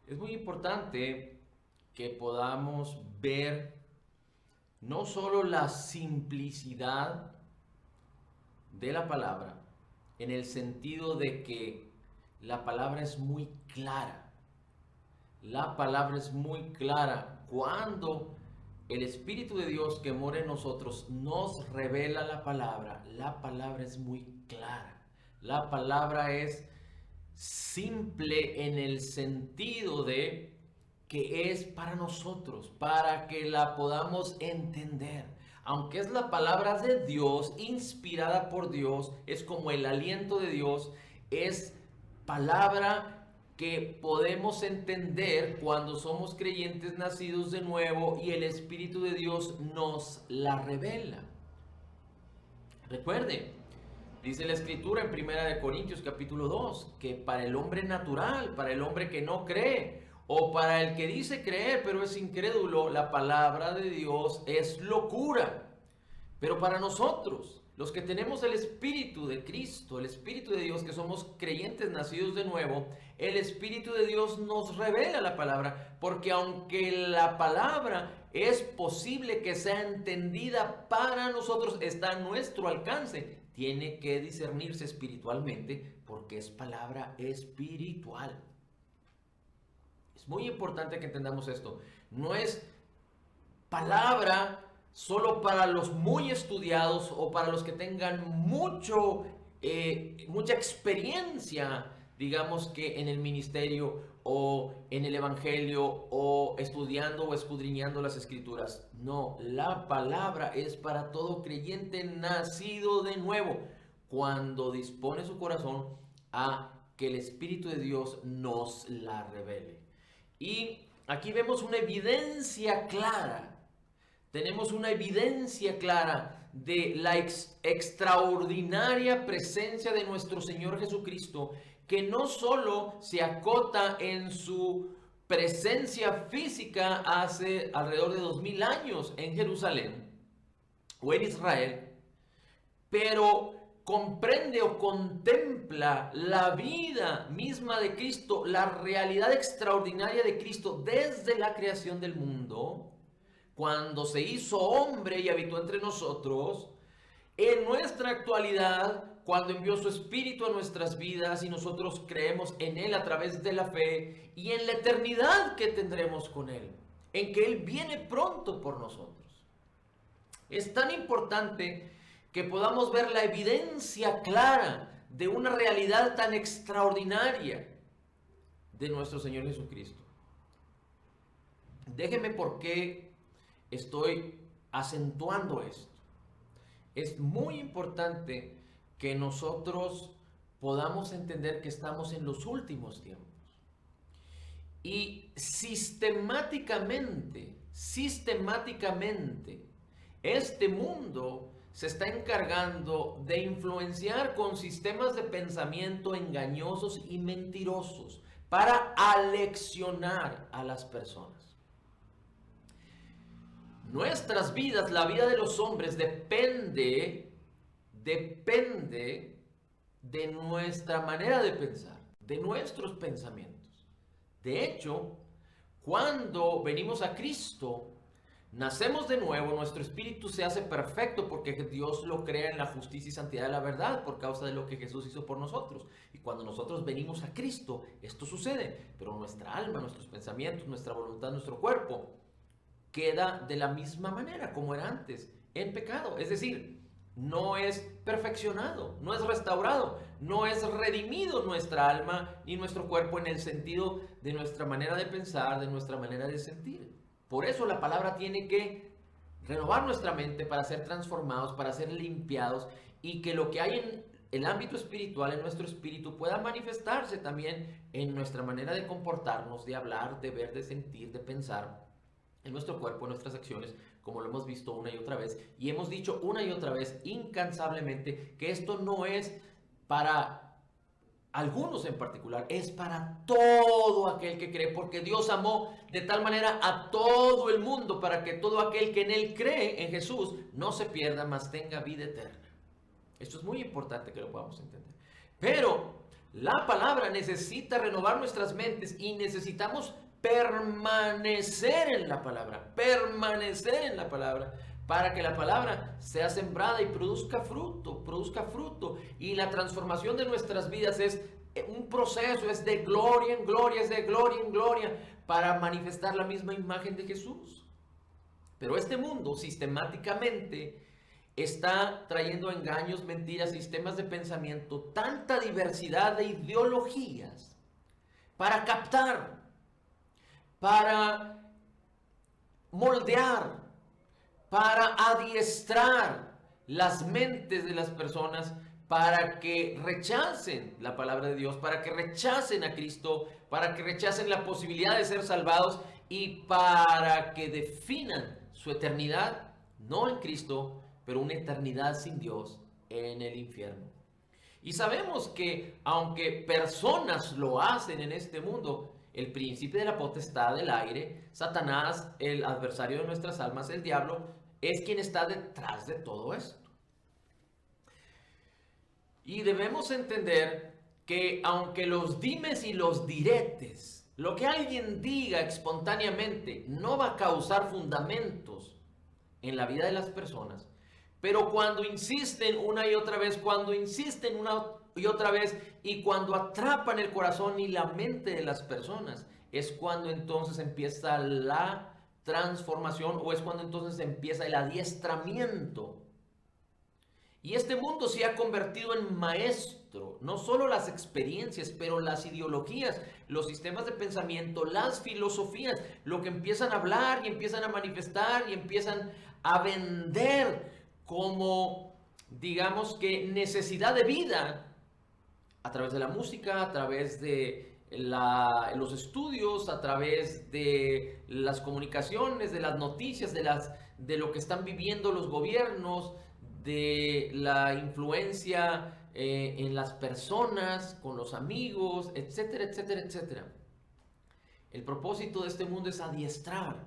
Es muy importante que podamos ver no solo la simplicidad de la palabra, en el sentido de que la palabra es muy clara. La palabra es muy clara. Cuando el Espíritu de Dios que mora en nosotros nos revela la palabra es muy clara. La palabra es simple en el sentido de que es para nosotros, para que la podamos entender. Aunque es la palabra de Dios, inspirada por Dios, es como el aliento de Dios, es palabra que podemos entender cuando somos creyentes nacidos de nuevo y el Espíritu de Dios nos la revela. Recuerde, dice la escritura en Primera de Corintios capítulo 2, que para el hombre natural, para el hombre que no cree, o para el que dice creer pero es incrédulo, la palabra de Dios es locura. Pero para nosotros, los que tenemos el Espíritu de Cristo, el Espíritu de Dios, que somos creyentes nacidos de nuevo, el Espíritu de Dios nos revela la palabra, porque aunque la palabra es posible que sea entendida para nosotros, está a nuestro alcance, tiene que discernirse espiritualmente, porque es palabra espiritual. Es muy importante que entendamos esto. No es palabra solo para los muy estudiados o para los que tengan mucha experiencia, digamos que en el ministerio o en el evangelio o estudiando o escudriñando las escrituras. No, la palabra es para todo creyente nacido de nuevo, cuando dispone su corazón a que el Espíritu de Dios nos la revele. Y aquí vemos una evidencia clara. Tenemos una evidencia clara de la extraordinaria presencia de nuestro Señor Jesucristo, que no solo se acota en su presencia física hace alrededor de 2000 años en Jerusalén o en Israel, pero comprende o contempla la vida misma de Cristo, la realidad extraordinaria de Cristo desde la creación del mundo, cuando se hizo hombre y habitó entre nosotros, en nuestra actualidad, cuando envió su Espíritu a nuestras vidas y nosotros creemos en Él a través de la fe, y en la eternidad que tendremos con Él, en que Él viene pronto por nosotros. Es tan importante que podamos ver la evidencia clara de una realidad tan extraordinaria de nuestro Señor Jesucristo. Déjeme por qué estoy acentuando esto. Es muy importante que nosotros podamos entender que estamos en los últimos tiempos. Y sistemáticamente, este mundo se está encargando de influenciar con sistemas de pensamiento engañosos y mentirosos para aleccionar a las personas. Nuestras vidas, la vida de los hombres depende de nuestra manera de pensar, de nuestros pensamientos. De hecho, cuando venimos a Cristo, nacemos de nuevo, nuestro espíritu se hace perfecto porque Dios lo crea en la justicia y santidad de la verdad por causa de lo que Jesús hizo por nosotros. Y cuando nosotros venimos a Cristo, esto sucede, pero nuestra alma, nuestros pensamientos, nuestra voluntad, nuestro cuerpo queda de la misma manera como era antes, en pecado. Es decir, no es perfeccionado, no es restaurado, no es redimido nuestra alma ni nuestro cuerpo en el sentido de nuestra manera de pensar, de nuestra manera de sentir. Por eso la palabra tiene que renovar nuestra mente para ser transformados, para ser limpiados, y que lo que hay en el ámbito espiritual, en nuestro espíritu, pueda manifestarse también en nuestra manera de comportarnos, de hablar, de ver, de sentir, de pensar, en nuestro cuerpo, en nuestras acciones, como lo hemos visto una y otra vez, y hemos dicho una y otra vez incansablemente que esto no es para algunos en particular, es para todo aquel que cree, porque Dios amó de tal manera a todo el mundo para que todo aquel que en Él cree, en Jesús, no se pierda, mas tenga vida eterna. Esto es muy importante que lo podamos entender. Pero La palabra necesita renovar nuestras mentes y necesitamos permanecer en la palabra, para que la palabra sea sembrada y produzca fruto. Y la transformación de nuestras vidas es un proceso, es de gloria en gloria, es de gloria en gloria, para manifestar la misma imagen de Jesús. Pero este mundo sistemáticamente está trayendo engaños, mentiras, sistemas de pensamiento, tanta diversidad de ideologías para captar, para moldear, para adiestrar las mentes de las personas para que rechacen la palabra de Dios, para que rechacen a Cristo, para que rechacen la posibilidad de ser salvados y para que definan su eternidad, no en Cristo, pero una eternidad sin Dios en el infierno. Y sabemos que aunque personas lo hacen en este mundo, el príncipe de la potestad del aire, Satanás, el adversario de nuestras almas, el diablo, es quien está detrás de todo esto. Y debemos entender que aunque los dimes y los diretes, lo que alguien diga espontáneamente, no va a causar fundamentos en la vida de las personas, pero cuando insisten una y otra vez, y cuando atrapan el corazón y la mente de las personas, es cuando entonces empieza la transformación, o es cuando entonces empieza el adiestramiento. Y este mundo se ha convertido en maestro, no solo las experiencias, pero las ideologías, los sistemas de pensamiento, las filosofías, lo que empiezan a hablar y empiezan a manifestar y empiezan a vender como, digamos que, necesidad de vida a través de la música, a través de los estudios, a través de las comunicaciones, de las noticias, de lo que están viviendo los gobiernos, de la influencia en las personas, con los amigos, etcétera, etcétera, etcétera. El propósito de este mundo es adiestrar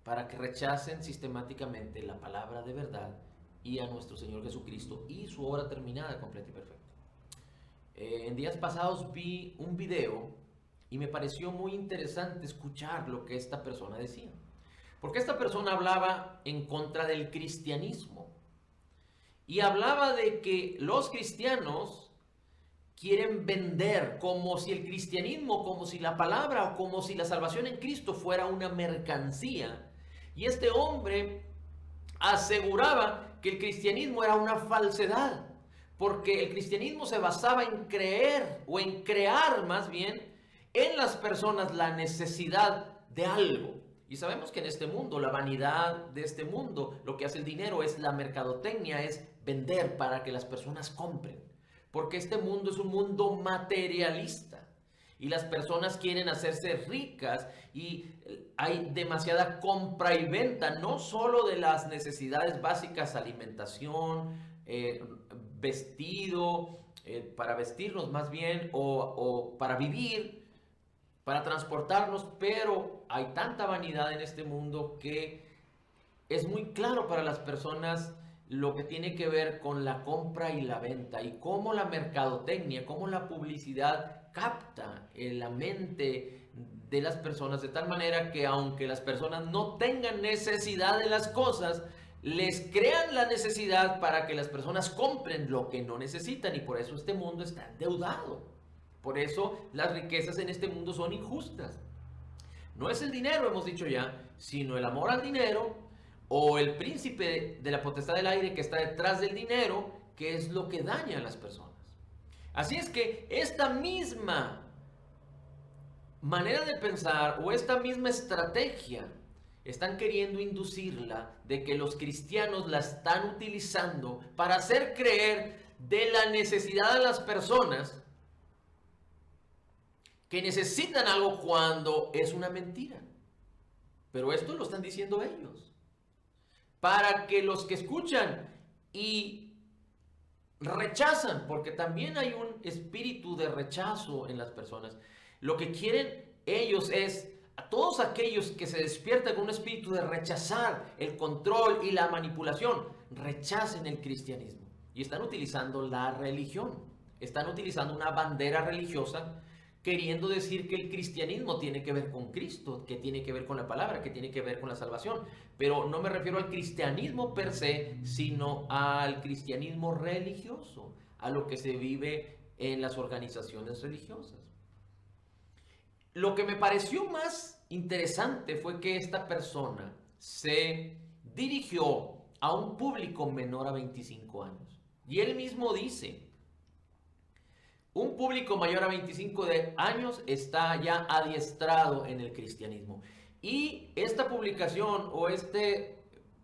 para que rechacen sistemáticamente la palabra de verdad y a nuestro Señor Jesucristo y su obra terminada, completa y perfecta. En días pasados vi un video y me pareció muy interesante escuchar lo que esta persona decía. Porque esta persona hablaba en contra del cristianismo. Y hablaba de que los cristianos quieren vender como si el cristianismo, como si la palabra o como si la salvación en Cristo fuera una mercancía. Y este hombre aseguraba que el cristianismo era una falsedad, porque el cristianismo se basaba en creer o en crear más bien en las personas la necesidad de algo. Y sabemos que en este mundo, la vanidad de este mundo, lo que hace el dinero es la mercadotecnia, es vender para que las personas compren. Porque este mundo es un mundo materialista y las personas quieren hacerse ricas y hay demasiada compra y venta, no solo de las necesidades básicas, alimentación, vestido, para vestirnos más bien, o para vivir, para transportarnos, pero hay tanta vanidad en este mundo que es muy claro para las personas lo que tiene que ver con la compra y la venta y cómo la mercadotecnia, cómo la publicidad capta en la mente de las personas de tal manera que aunque las personas no tengan necesidad de las cosas, les crean la necesidad para que las personas compren lo que no necesitan y por eso este mundo está endeudado. Por eso las riquezas en este mundo son injustas. No es el dinero, hemos dicho ya, sino el amor al dinero o el príncipe de la potestad del aire que está detrás del dinero, que es lo que daña a las personas. Así es que esta misma manera de pensar o esta misma estrategia están queriendo inducirla de que los cristianos la están utilizando para hacer creer de la necesidad de las personas que necesitan algo cuando es una mentira. Pero esto lo están diciendo ellos. Para que los que escuchan y rechazan, porque también hay un espíritu de rechazo en las personas, lo que quieren ellos es a todos aquellos que se despiertan con un espíritu de rechazar el control y la manipulación, rechacen el cristianismo y están utilizando la religión. están utilizando una bandera religiosa queriendo decir que el cristianismo tiene que ver con Cristo, que tiene que ver con la palabra, que tiene que ver con la salvación. Pero no me refiero al cristianismo per se, sino al cristianismo religioso, a lo que se vive en las organizaciones religiosas. Lo que me pareció más interesante fue que esta persona se dirigió a un público menor a 25 años. Y él mismo dice, un público mayor a 25 años está ya adiestrado en el cristianismo. Y esta publicación o esta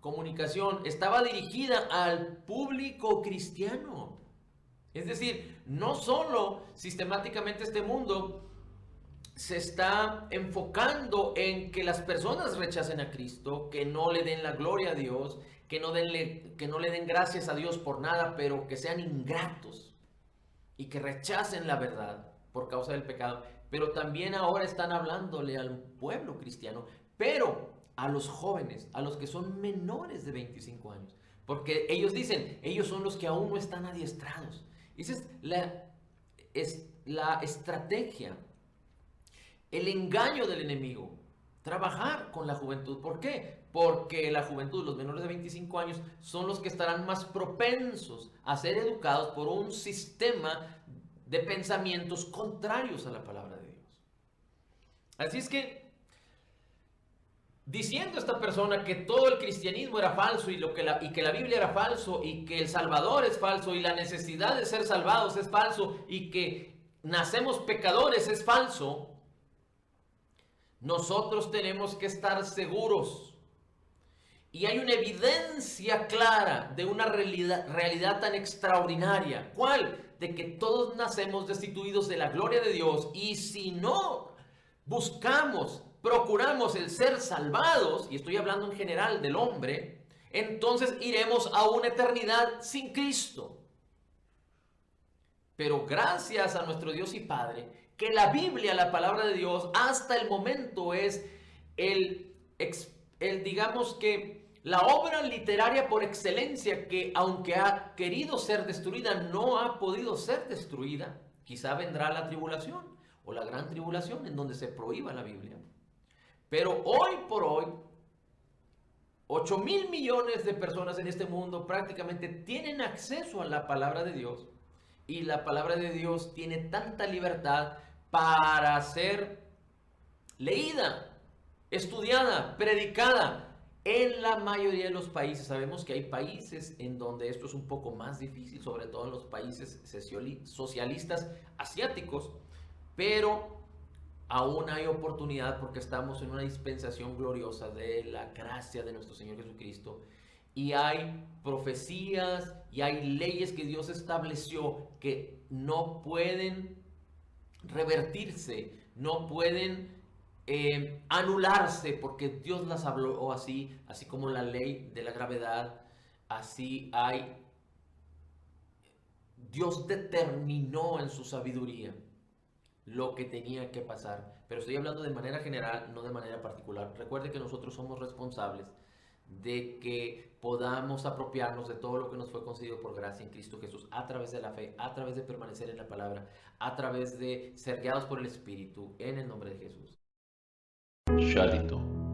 comunicación estaba dirigida al público cristiano. Es decir, no solo sistemáticamente este mundo se está enfocando en que las personas rechacen a Cristo, que no le den la gloria a Dios, que no le den gracias a Dios por nada, pero que sean ingratos y que rechacen la verdad por causa del pecado. Pero también ahora están hablándole al pueblo cristiano, pero a los jóvenes, a los que son menores de 25 años. Porque ellos dicen, ellos son los que aún no están adiestrados. Esa es la estrategia, el engaño del enemigo. Trabajar con la juventud. ¿Por qué? Porque la juventud, los menores de 25 años, son los que estarán más propensos a ser educados por un sistema de pensamientos contrarios a la palabra de Dios. Así es que, diciendo esta persona que todo el cristianismo era falso y que la Biblia era falso y que el Salvador es falso y la necesidad de ser salvados es falso y que nacemos pecadores es falso, nosotros tenemos que estar seguros. Y hay una evidencia clara de una realidad tan extraordinaria. ¿Cuál? De que todos nacemos destituidos de la gloria de Dios. Y si no buscamos, procuramos el ser salvados, y estoy hablando en general del hombre, entonces iremos a una eternidad sin Cristo. Pero gracias a nuestro Dios y Padre, que la Biblia, la palabra de Dios, hasta el momento es digamos que la obra literaria por excelencia que, aunque ha querido ser destruida, no ha podido ser destruida. Quizá vendrá la tribulación o la gran tribulación en donde se prohíba la Biblia. Pero hoy por hoy, 8,000 millones de personas en este mundo prácticamente tienen acceso a la palabra de Dios. Y la palabra de Dios tiene tanta libertad para ser leída, estudiada, predicada. En la mayoría de los países, sabemos que hay países en donde esto es un poco más difícil, sobre todo en los países socialistas asiáticos, pero aún hay oportunidad porque estamos en una dispensación gloriosa de la gracia de nuestro Señor Jesucristo. Y hay profecías y hay leyes que Dios estableció que no pueden revertirse, no pueden anularse, porque Dios las habló así, así como la ley de la gravedad, así hay. Dios determinó en su sabiduría lo que tenía que pasar, pero estoy hablando de manera general, no de manera particular. Recuerde que nosotros somos responsables de que podamos apropiarnos de todo lo que nos fue concedido por gracia en Cristo Jesús a través de la fe, a través de permanecer en la palabra, a través de ser guiados por el Espíritu, en el nombre de Jesús. Shalito.